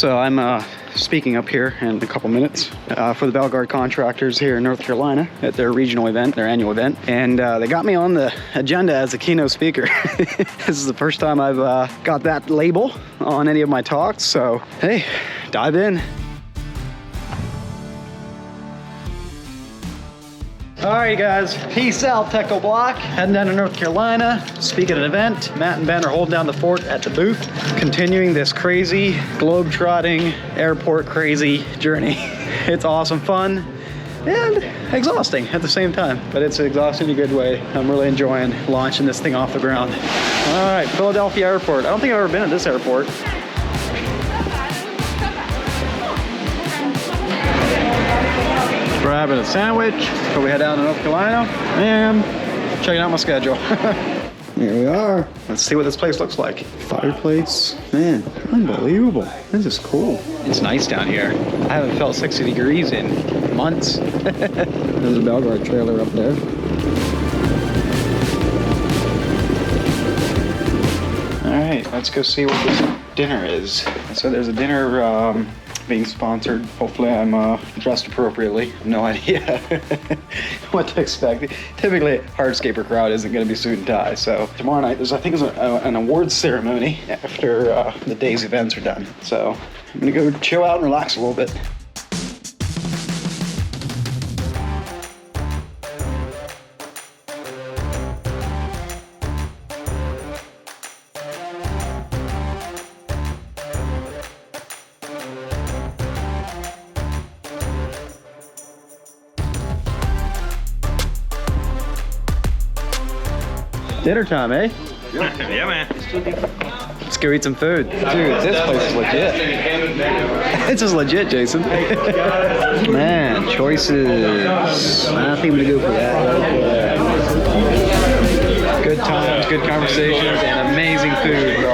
So I'm speaking up here in a couple minutes for the Belgard Contractors here in North Carolina at their regional event, their annual event. And they got me on the agenda as a keynote speaker. This is the first time I've got that label on any of my talks. So, hey, dive in. All right, guys, peace out, Techo Block. Heading down to North Carolina, speaking at an event. Matt and Ben are holding down the fort at the booth, continuing this crazy, globe-trotting, airport crazy journey. It's awesome fun and exhausting at the same time, but it's exhausting in a good way. I'm really enjoying launching this thing off the ground. All right, Philadelphia Airport. I don't think I've ever been at this airport. Grabbing a sandwich before we head down to North Carolina and checking out my schedule. Here we are. Let's see what this place looks like. Fireplace, man, unbelievable. This is cool. It's nice down here. I haven't felt 60 degrees in months. There's a Belgard trailer up there. All right, let's go see what this dinner is. So there's a dinner being sponsored. Hopefully I'm dressed appropriately. No idea what to expect. Typically, hardscaper crowd isn't going to be suit and tie. So tomorrow night, I think there's an awards ceremony after the day's events are done. So I'm going to go chill out and relax a little bit. Dinner time, eh? Yeah, man. Let's go eat some food. Dude, this place is legit. This is legit, Jason. Man, choices. I think I'm gonna go for that. Good times, good conversations, and amazing food.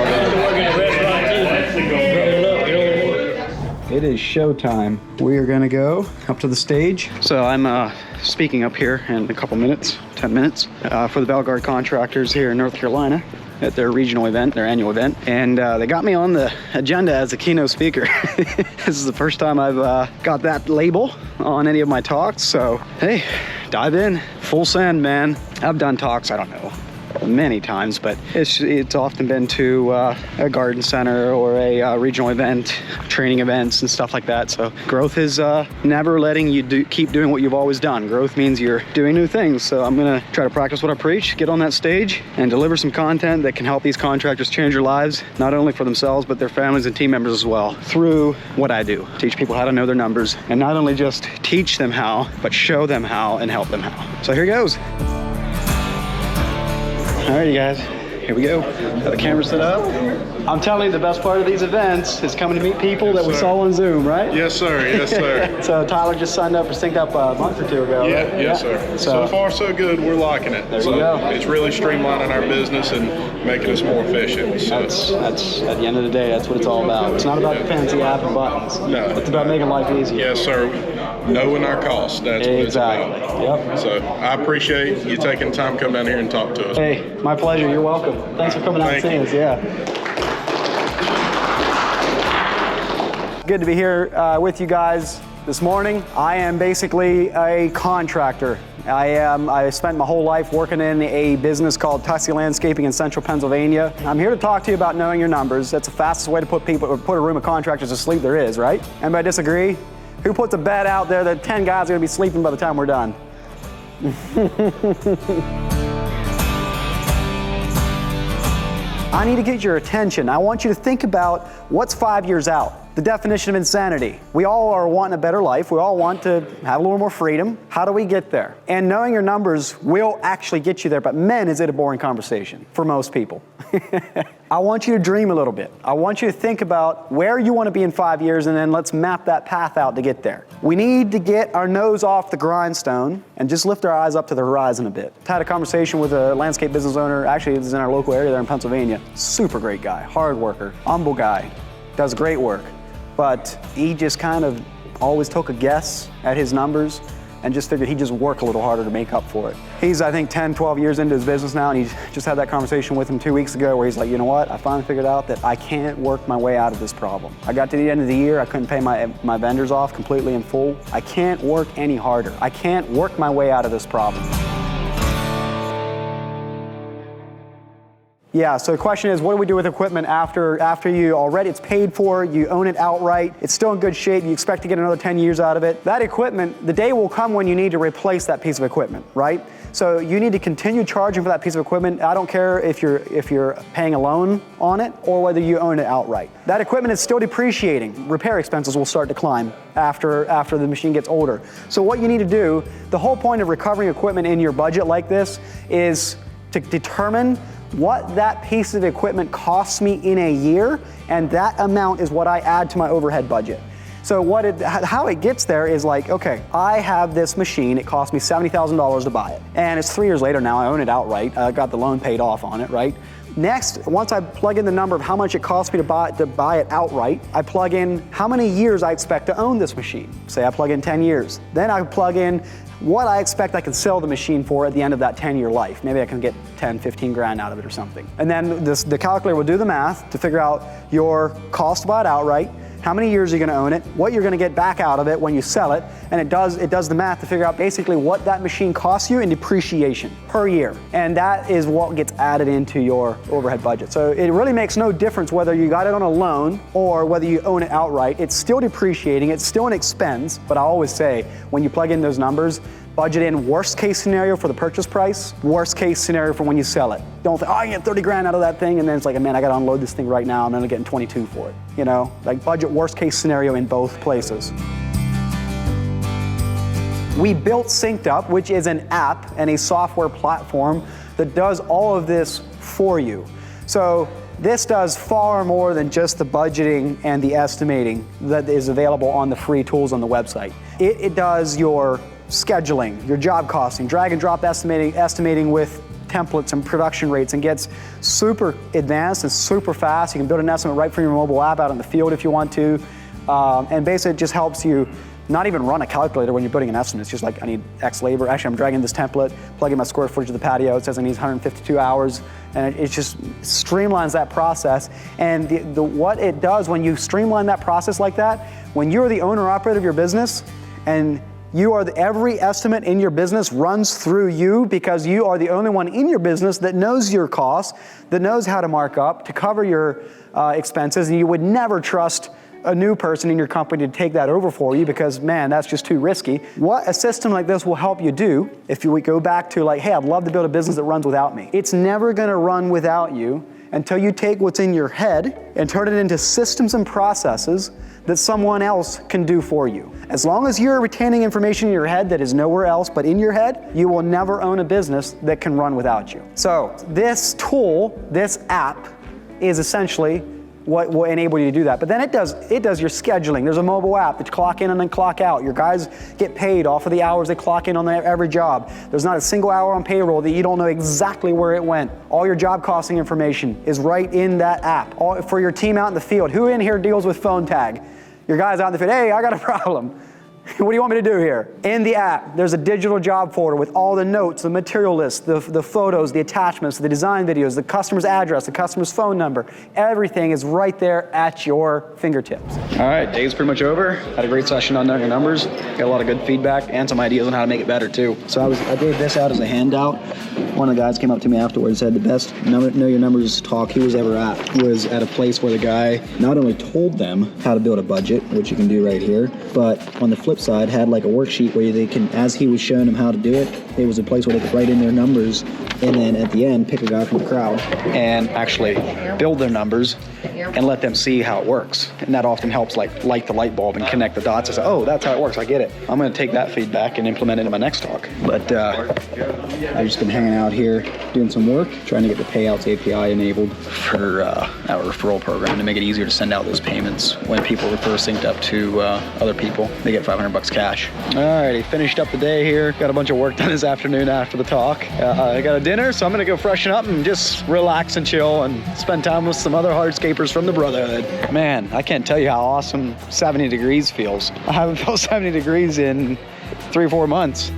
It is showtime. We are gonna go up to the stage. So I'm speaking up here in a couple minutes, 10 minutes, for the Belgard Contractors here in North Carolina at their regional event, their annual event. And they got me on the agenda as a keynote speaker. This is the first time I've got that label on any of my talks. So, hey, dive in, full send, man. I've done talks, I don't know, many times, but it's often been to a garden center or a regional event, training events and stuff like that. So growth is never letting you keep doing what you've always done. Growth means you're doing new things. So I'm gonna try to practice what I preach, get on that stage and deliver some content that can help these contractors change their lives, not only for themselves, but their families and team members as well, through what I do. Teach people how to know their numbers, and not only just teach them how, but show them how and help them how. So here goes. All right, you guys, here we go. Got the camera set up. I'm telling you, the best part of these events is coming to meet people that we saw on Zoom, right? Yes, sir. Yes, sir. So Tyler just signed up for SynkedUP a month or two ago. Yeah, right? Yes, sir. So far, so good. We're liking it. There you go. It's really streamlining our business and making us more efficient. So that's at the end of the day, that's what it's all about. It's not about the fancy app and buttons. No. It's about making life easier. Yes, sir. Knowing our costs. That's what it's about. Exactly. Yep. So I appreciate you taking the time to come down here and talk to us. Hey, my pleasure. You're welcome. Thanks for coming out and seeing us. Yeah. Good to be here with you guys this morning. I am basically a contractor. I spent my whole life working in a business called Tussie Landscaping in central Pennsylvania. I'm here to talk to you about knowing your numbers. That's the fastest way to put a room of contractors to sleep there is, right? Anybody disagree? Who puts a bed out there that 10 guys are gonna be sleeping by the time we're done? I need to get your attention. I want you to think about what's 5 years out. The definition of insanity. We all are wanting a better life. We all want to have a little more freedom. How do we get there? And knowing your numbers will actually get you there, but man, is it a boring conversation for most people. I want you to dream a little bit. I want you to think about where you want to be in 5 years, and then let's map that path out to get there. We need to get our nose off the grindstone and just lift our eyes up to the horizon a bit. I had a conversation with a landscape business owner. Actually, it was in our local area there in Pennsylvania. Super great guy, hard worker, humble guy, does great work. But he just kind of always took a guess at his numbers and just figured he'd just work a little harder to make up for it. He's, I think, 10, 12 years into his business now, and he just had that conversation with him 2 weeks ago where he's like, you know what, I finally figured out that I can't work my way out of this problem. I got to the end of the year, I couldn't pay my vendors off completely in full. I can't work any harder. I can't work my way out of this problem. Yeah, so the question is, what do we do with equipment after you already, it's paid for, you own it outright, it's still in good shape, you expect to get another 10 years out of it. That equipment, the day will come when you need to replace that piece of equipment, right? So you need to continue charging for that piece of equipment. I don't care if you're paying a loan on it or whether you own it outright. That equipment is still depreciating. Repair expenses will start to climb after the machine gets older. So what you need to do, the whole point of recovering equipment in your budget like this is to determine what that piece of equipment costs me in a year, and that amount is what I add to my overhead budget. So how it gets there is like, okay, I have this machine, it cost me $70,000 to buy it. And it's 3 years later now, I own it outright, I got the loan paid off on it, right? Next, once I plug in the number of how much it costs me to buy it outright, I plug in how many years I expect to own this machine. Say I plug in 10 years. Then I plug in what I expect I can sell the machine for at the end of that 10-year life. Maybe I can get 10, 15 grand out of it or something. And then the calculator will do the math to figure out your cost to buy it outright, how many years you're gonna own it, what you're gonna get back out of it when you sell it, and it does the math to figure out basically what that machine costs you in depreciation per year. And that is what gets added into your overhead budget. So it really makes no difference whether you got it on a loan or whether you own it outright. It's still depreciating, it's still an expense, but I always say, when you plug in those numbers, budget in worst case scenario for the purchase price, worst case scenario for when you sell it. Don't think, oh, I get 30 grand out of that thing, and then it's like, man, I gotta unload this thing right now, I'm only getting 22 for it. You know, like budget worst case scenario in both places. We built SynkedUP, which is an app and a software platform that does all of this for you. So this does far more than just the budgeting and the estimating that is available on the free tools on the website. It does your scheduling, your job costing, drag and drop estimating with templates and production rates, and gets super advanced and super fast. You can build an estimate right from your mobile app out in the field if you want to. And basically it just helps you not even run a calculator when you're building an estimate. It's just like, I need X labor. Actually, I'm dragging this template, plugging my square footage of the patio. It says I need 152 hours. And it just streamlines that process. And what it does when you streamline that process like that, when you're the owner operator of your business, and every estimate in your business runs through you because you are the only one in your business that knows your costs, that knows how to mark up, to cover your expenses, and you would never trust a new person in your company to take that over for you because, man, that's just too risky. What a system like this will help you do, if we go back to like, hey, I'd love to build a business that runs without me. It's never gonna run without you until you take what's in your head and turn it into systems and processes that someone else can do for you. As long as you're retaining information in your head that is nowhere else but in your head, you will never own a business that can run without you. So this tool, this app, is essentially what will enable you to do that. But then it does your scheduling. There's a mobile app that you clock in and then clock out. Your guys get paid off of the hours they clock in on every job. There's not a single hour on payroll that you don't know exactly where it went. All your job costing information is right in that app. For your team out in the field, who in here deals with phone tag? Your guys out in the field, hey, I got a problem. What do you want me to do here? In the app, there's a digital job folder with all the notes, the material list, the photos, the attachments, the design videos, the customer's address, the customer's phone number. Everything is right there at your fingertips. All right, day's pretty much over. Had a great session on knowing your numbers. Got a lot of good feedback and some ideas on how to make it better too. So I gave this out as a handout. One of the guys came up to me afterwards and said the best know your numbers talk he was ever at was at a place where the guy not only told them how to build a budget, which you can do right here, but on the flip side had like a worksheet where they can, as he was showing them how to do it, it was a place where they could write in their numbers and then at the end pick a guy from the crowd and actually build their numbers and let them see how it works. And that often helps like light the light bulb and connect the dots and say, oh, that's how it works, I get it. I'm gonna take that feedback and implement it in my next talk. But I've just been hanging out here doing some work, trying to get the payouts API enabled for our referral program to make it easier to send out those payments when people refer SynkedUP to other people. They get $500 cash. Alrighty, finished up the day here. Got a bunch of work done this afternoon after the talk. I got a dinner, so I'm gonna go freshen up and just relax and chill and spend time with some other hardscapers from the Brotherhood. Man, I can't tell you how awesome 70 degrees feels. I haven't felt 70 degrees in 3 or 4 months.